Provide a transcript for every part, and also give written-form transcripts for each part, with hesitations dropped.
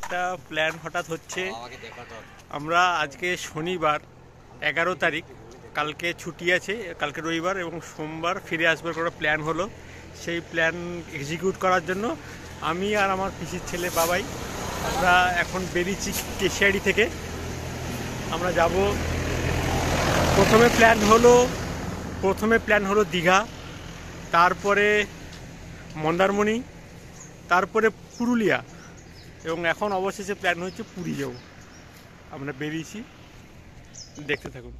একটা প্ল্যান হঠাৎ হচ্ছে। আমরা আজকে শনিবার 11 তারিখ, কালকে ছুটি আছে, কালকে রবিবার, এবং সোমবার ফিরে আসবার কোনো প্ল্যান হলো। সেই প্ল্যান এক্সিকিউট করার জন্য আমি আর আমার পিসির ছেলে বাবাই আমরা এখন বেরিয়েছি কেশিয়াড়ি থেকে। আমরা যাব, প্রথমে প্ল্যান হলো দীঘা, তারপরে মন্দারমণি, তারপরে পুরুলিয়া, এবং এখন অবশেষে প্ল্যান হচ্ছে পুরী যাব। আমরা বেরিয়েছি, দেখতে থাকুন।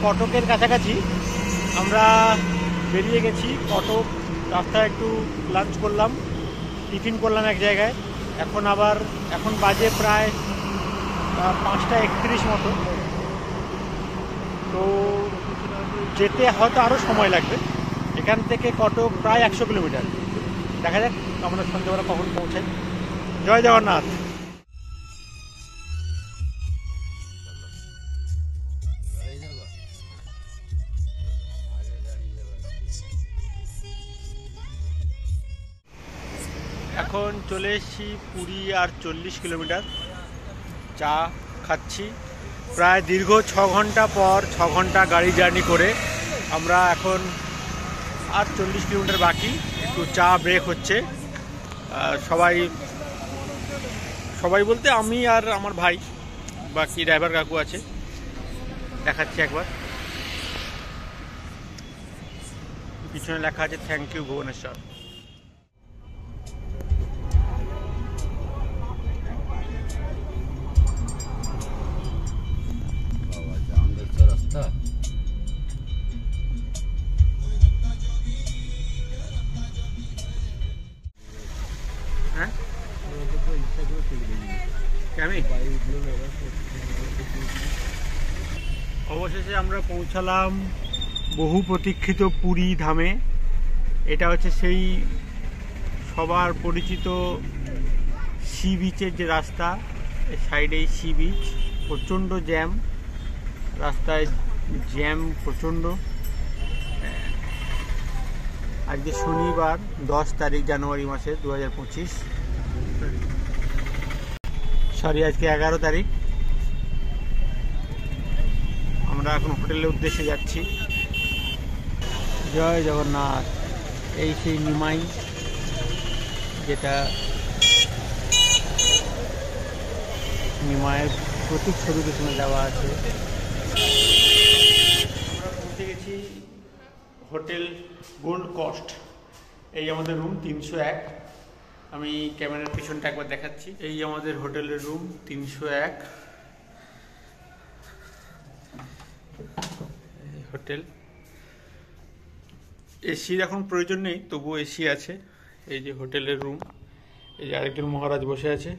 কটকের কাছাকাছি আমরা বেরিয়ে গেছি। কটক রাস্তায় একটু লাঞ্চ করলাম, টিফিন করলাম এক জায়গায়। এখন বাজে প্রায় 5টা 31 মতো। তো যেতে হয়তো আরও সময় লাগবে। এখান থেকে কটক প্রায় 100 কিলোমিটার। দেখা যাক আমরা সন্ধ্যেবেলা কখন পৌঁছাই। জয় জগন্নাথ। এখন চলে এসেছি পুরী, আর 40 কিলোমিটার। চা খাচ্ছি প্রায় দীর্ঘ 6 ঘন্টা পর, 6 ঘন্টা গাড়ি জার্নি করে আমরা এখন আর 40 কিলোমিটার বাকি। একটু চা ব্রেক হচ্ছে। সবাই বলতে আমি আর আমার ভাই, বাকি ড্রাইভার কাকু আছে। দেখাচ্ছি একবার, পিছনে লেখা আছে থ্যাংক ইউ ভুবনেশ্বর। অবশেষে আমরা পৌঁছালাম বহু প্রতীক্ষিত পুরী ধামে। এটা হচ্ছে সেই সবার পরিচিত সি বিচের যে রাস্তা, সাইডেই সি বিচ। প্রচণ্ড জ্যাম, রাস্তায় জ্যাম প্রচণ্ড। আজকে শনিবার 10 তারিখ জানুয়ারি মাসের 2025, আজকে 11 তারিখ। আমরা এখন হোটেলের উদ্দেশ্যে যাচ্ছি। জয় জগন্নাথ। এই সেই নিমাই, যেটা নিমাইয়ের প্রতীক ছবি পেছনে দেওয়া আছে। আমরা পৌঁছে গেছি হোটেল গোল্ড কোস্ট। এই আমাদের রুম 301। আমি ক্যামেরার পিছনটা একবার দেখাচ্ছি। এই আমাদের হোটেলের রুম 301 হোটেল। এসির এখন প্রয়োজন নেই, তবুও এসি আছে। এই যে হোটেলের রুম, এই যে আরেকজন মহারাজ বসে আছে।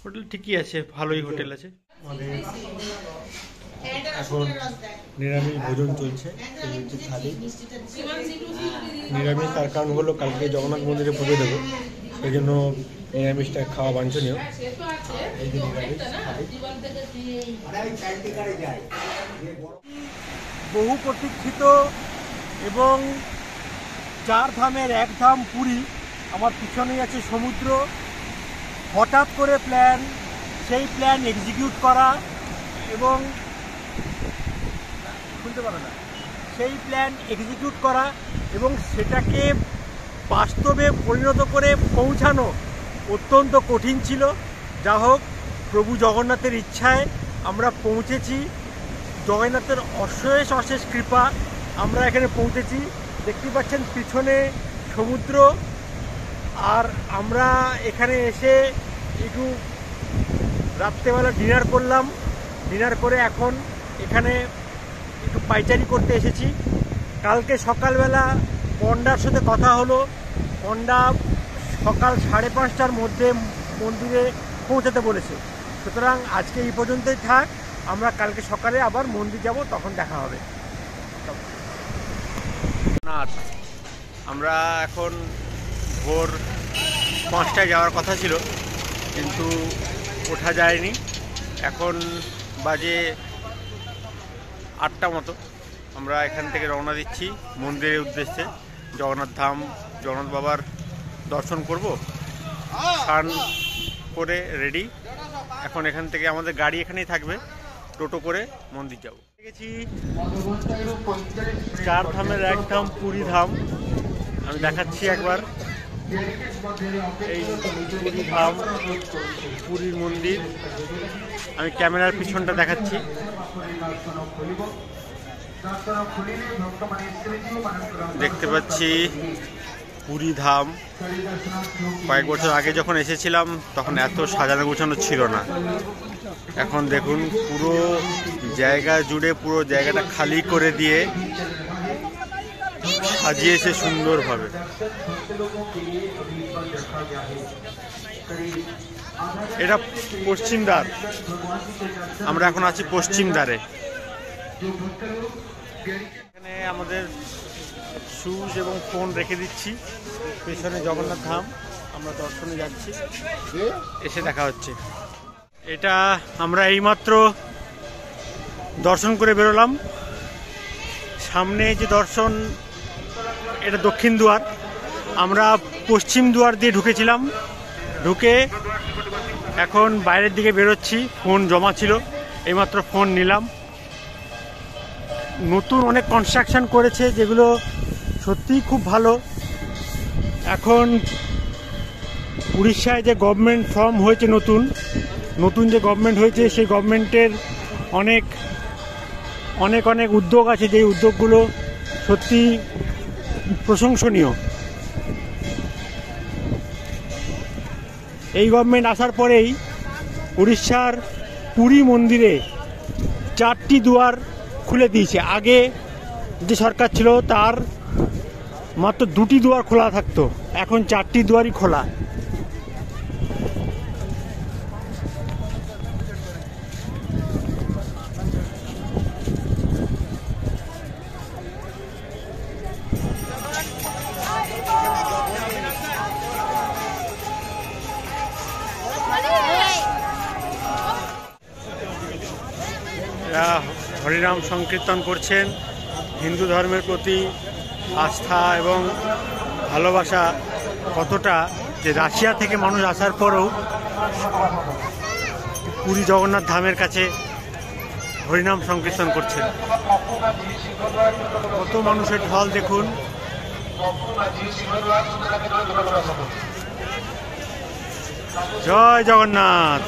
হোটেল ঠিকই আছে, ভালোই হোটেল আছে। এখন নিরামিষ ভোজন চলছে, থালি নিরামিষ। তার কারণ হলো কালকে জগন্নাথ মন্দিরে পুজো দেবো, সেই জন্য নিরামিষটা খাওয়া বাঞ্ছনীয়। এই যে নিরামিষ বহু প্রতীক্ষিত এবং 4 ধামের 1 ধাম পুরী। আমার পিছনেই আছে সমুদ্র। হঠাৎ করে সেই প্ল্যান এক্সিকিউট করা এবং সেটাকে বাস্তবে পরিণত করে পৌঁছানো অত্যন্ত কঠিন ছিল। যা হোক, প্রভু জগন্নাথের ইচ্ছায় আমরা পৌঁছেছি। জগন্নাথের অশেষ কৃপা আমরা এখানে পৌঁছেছি। দেখতে পাচ্ছেন পিছনে সমুদ্র, আর আমরা এখানে এসে একটু রাত্রেবেলা ডিনার করলাম। ডিনার করে এখন এখানে একটু পাইচারি করতে এসেছি। কালকে সকালবেলা পণ্ডার সাথে কথা হলো, পণ্ডা সকাল 5:30টার মধ্যে মন্দিরে পৌঁছাতে বলেছে। সুতরাং আজকে এই পর্যন্তই থাক, আমরা কালকে সকালে আবার মন্দির যাব, তখন দেখা হবে। আমরা এখন ভোর 5টায় যাওয়ার কথা ছিল, কিন্তু ওঠা যায়নি। এখন বাজে 8টা মতো। আমরা এখান থেকে রওনা দিচ্ছি মন্দিরের উদ্দেশ্যে। জগন্নাথ ধাম, জগন্নাথ বাবার দর্শন করব, স্নান করে রেডি। এখন এখান থেকে আমাদের গাড়ি এখানেই থাকবে, টোটো করে মন্দির যাব। গেছি 4 ধামের এক ধাম পুরী ধাম, আমি দেখাচ্ছি একবার। এই পুরী ধাম, পুরীর মন্দির, আমি ক্যামেরার পিছনটা দেখাচ্ছি। দেখতে পাচ্ছি পুরী ধাম। কয়েক বছর আগে যখন এসেছিলাম তখন এত সাজানো গোছানো ছিল না। এখন দেখুন পুরো জায়গা জুড়ে, পুরো জায়গাটা খালি করে দিয়ে সাজিয়েছে সুন্দরভাবে। এটা পশ্চিম দ্বার, আমরা এখন আছি পশ্চিম দ্বারে। এখানে আমাদের শুজ এবং ফোন রেখে দিচ্ছি। পেছনে জগন্নাথ ধাম, আমরা দর্শনে যাচ্ছি, এসে দেখা হচ্ছে। এটা আমরা এইমাত্র দর্শন করে বেরোলাম। সামনে যে দর্শন, এটা দক্ষিণ দুয়ার। আমরা পশ্চিম দুয়ার দিয়ে ঢুকেছিলাম, ঢুকে এখন বাইরের দিকে বেরোচ্ছি। ফোন জমা ছিল, এইমাত্র ফোন নিলাম। নতুন অনেক কনস্ট্রাকশন করেছে, যেগুলো সত্যিই খুব ভালো। এখন উড়িষ্যায় যে গভর্নমেন্ট ফর্ম হয়েছে, নতুন যে গভর্নমেন্ট হয়েছে, সেই গভর্নমেন্টের অনেক অনেক অনেক উদ্যোগ আছে, যেই উদ্যোগগুলো সত্যি প্রশংসনীয়। এই গভর্নমেন্ট আসার পরেই উড়িষ্যার পুরী মন্দিরে 4টি দুয়ার খুলে দিয়েছে। আগে যে সরকার ছিল তার মাত্র 2টি দুয়ার খোলা থাকতো, এখন 4টি দুয়ারই খোলা। হরিনাম সংকীর্তন করছেন। হিন্দু ধর্মের প্রতি আস্থা এবং ভালোবাসা কতটা, যে রাশিয়া থেকে মানুষ আসার পরেও পুরী জগন্নাথ ধামের কাছে হরিনাম সংকীর্তন করছেন। কত মানুষের ঢল দেখুন। জয় জগন্নাথ।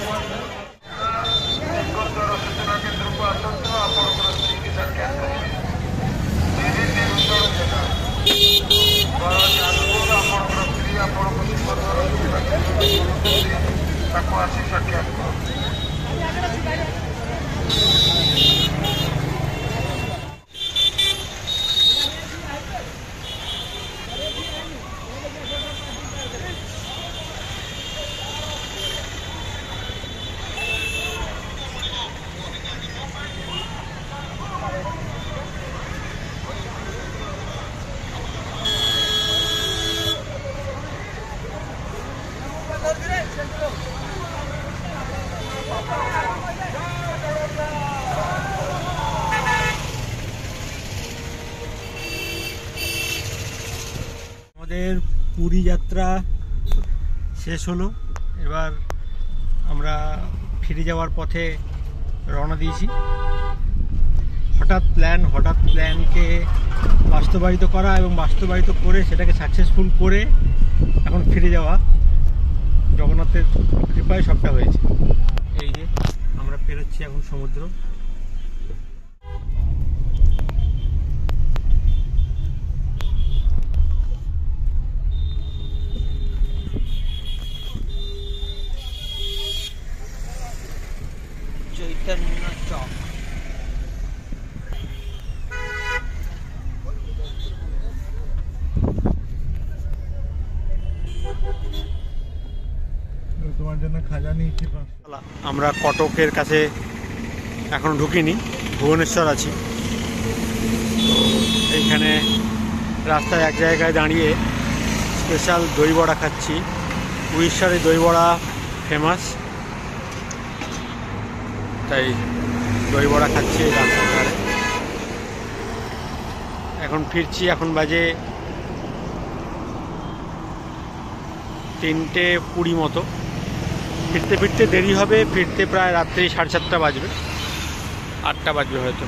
আমাদের পুরী যাত্রা শেষ হলো। এবার আমরা ফিরে যাওয়ার পথে রওনা দিয়েছি। হঠাৎ প্ল্যানকে বাস্তবায়িত করা এবং বাস্তবায়িত করে সেটাকে সাকসেসফুল করে এখন ফিরে যাওয়া। জগন্নাথের কৃপায় সবটা হয়েছে। এই যে আমরা পেরোচ্ছি এখন সমুদ্র। আমার জন্য খাজা নিয়েছি। আমরা কটকের কাছে এখন ঢুকিনি, ভুবনেশ্বর আছি। এইখানে রাস্তায় এক জায়গায় দাঁড়িয়ে স্পেশাল দই বড়া খাচ্ছি। উড়িষ্যার দই বড়া ফেমাস, তাই দই বড়া খাচ্ছি এই রাস্তার ধারে। এখন ফিরছি, এখন বাজে 3:20 মতো। ফিরতে ফিরতে দেরি হবে, ফিরতে প্রায় রাত্রি 7:30 বাজবে, 8টা বাজবে হয়তো।